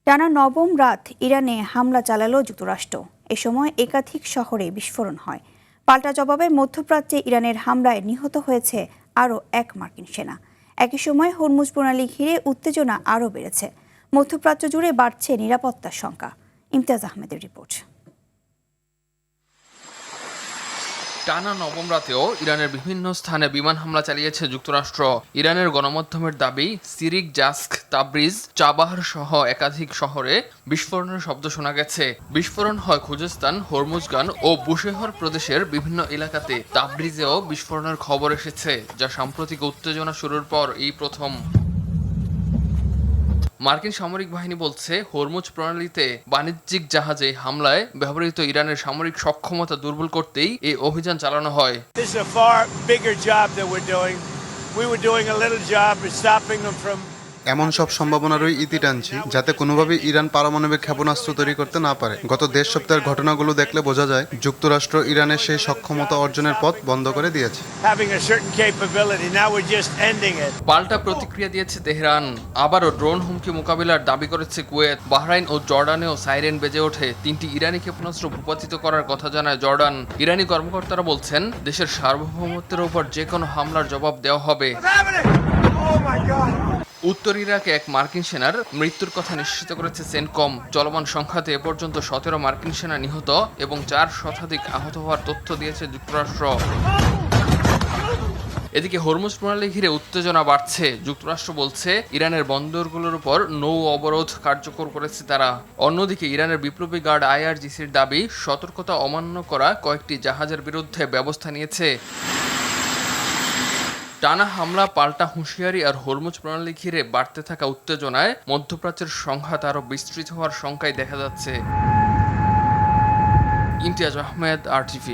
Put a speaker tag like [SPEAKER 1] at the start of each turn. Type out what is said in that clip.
[SPEAKER 1] টানা নবম রাত ইরানে হামলা চালালো যুক্তরাষ্ট্র। এ সময় একাধিক শহরে বিস্ফোরণ হয়। পাল্টা জবাবে মধ্যপ্রাচ্যে ইরানের হামলায় নিহত হয়েছে আরও এক মার্কিন সেনা। একই সময় হরমুজ প্রণালী ঘিরে উত্তেজনা আরও বেড়েছে। মধ্যপ্রাচ্য জুড়ে বাড়ছে নিরাপত্তার শঙ্কা। ইমতিয়াজ আহমেদের রিপোর্ট।
[SPEAKER 2] টানা নবম রাতেও ইরানের বিভিন্ন স্থানে বিমান হামলা চালিয়েছে যুক্তরাষ্ট্র। ইরানের গণমাধ্যমের দাবি, সিরিক, জাস্ক, তাবরিজ, চাবাহার সহ একাধিক শহরে বিস্ফোরণের শব্দ শোনা গেছে। বিস্ফোরণ হয় খুজেস্তান, হরমুজগান ও বুশেহর প্রদেশের বিভিন্ন এলাকাতে। তাবরিজেও বিস্ফোরণের খবর এসেছে, যা সাম্প্রতিক উত্তেজনা শুরুর পর এই প্রথম। মার্কিন সামরিক বাহিনী বলছে, হরমুজ প্রণালীতে বাণিজ্যিক জাহাজে হামলায় ব্যবহৃত ইরানের সামরিক সক্ষমতা দুর্বল করতেই এই অভিযান চালানো হয়।
[SPEAKER 3] এমন সব সম্ভাবনারই ইতি টানছি, যাতে কোনোভাবেই ইরান পারমাণবিক ক্ষেপণাস্ত্র তৈরি করতে না পারে। গত দেড় সপ্তাহের ঘটনাগুলো দেখলে বোঝা যায়, যুক্তরাষ্ট্র ইরানের সেই সক্ষমতা অর্জনের পথ বন্ধ করে দিয়েছে।
[SPEAKER 2] পাল্টা প্রতিক্রিয়া দিয়েছে তেহরান। আবারও ড্রোন হুমকি মোকাবিলার দাবি করেছে কুয়েত। বাহরাইন ও জর্ডানেও সাইরেন বেজে ওঠে। 3টি ইরানি ক্ষেপণাস্ত্র ভূপাতিত করার কথা জানায় জর্ডান। ইরানি কর্মকর্তারা বলছেন, দেশের সার্বভৌমত্বের উপর যে কোনো হামলার জবাব দেওয়া হবে। উত্তর ইরাকে এক মার্কিন সেনার মৃত্যুর কথা নিশ্চিত করেছে সেন্টকম। চলমান সংঘাতে এ পর্যন্ত 17 মার্কিন সেনা নিহত এবং 4 শতাধিক আহত হওয়ার তথ্য দিয়েছে যুক্তরাষ্ট্র। এদিকে হরমুজ প্রণালী ঘিরে উত্তেজনা বাড়ছে। যুক্তরাষ্ট্র বলছে, ইরানের বন্দরগুলোর উপর নৌ অবরোধ কার্যকর করেছে তারা। অন্যদিকে ইরানের বিপ্লবী গার্ড IRGCর দাবি, সতর্কতা অমান্য করা কয়েকটি জাহাজের বিরুদ্ধে ব্যবস্থা নিয়েছে। টানা হামলা, পাল্টা হুঁশিয়ারি আর হরমুজ প্রণালী ঘিরে বাড়তে থাকা উত্তেজনায় মধ্যপ্রাচ্যের সংঘাত আরও বিস্তৃত হওয়ার শঙ্কাই দেখা যাচ্ছে। ইমতিয়াজ আহমেদ, RTV।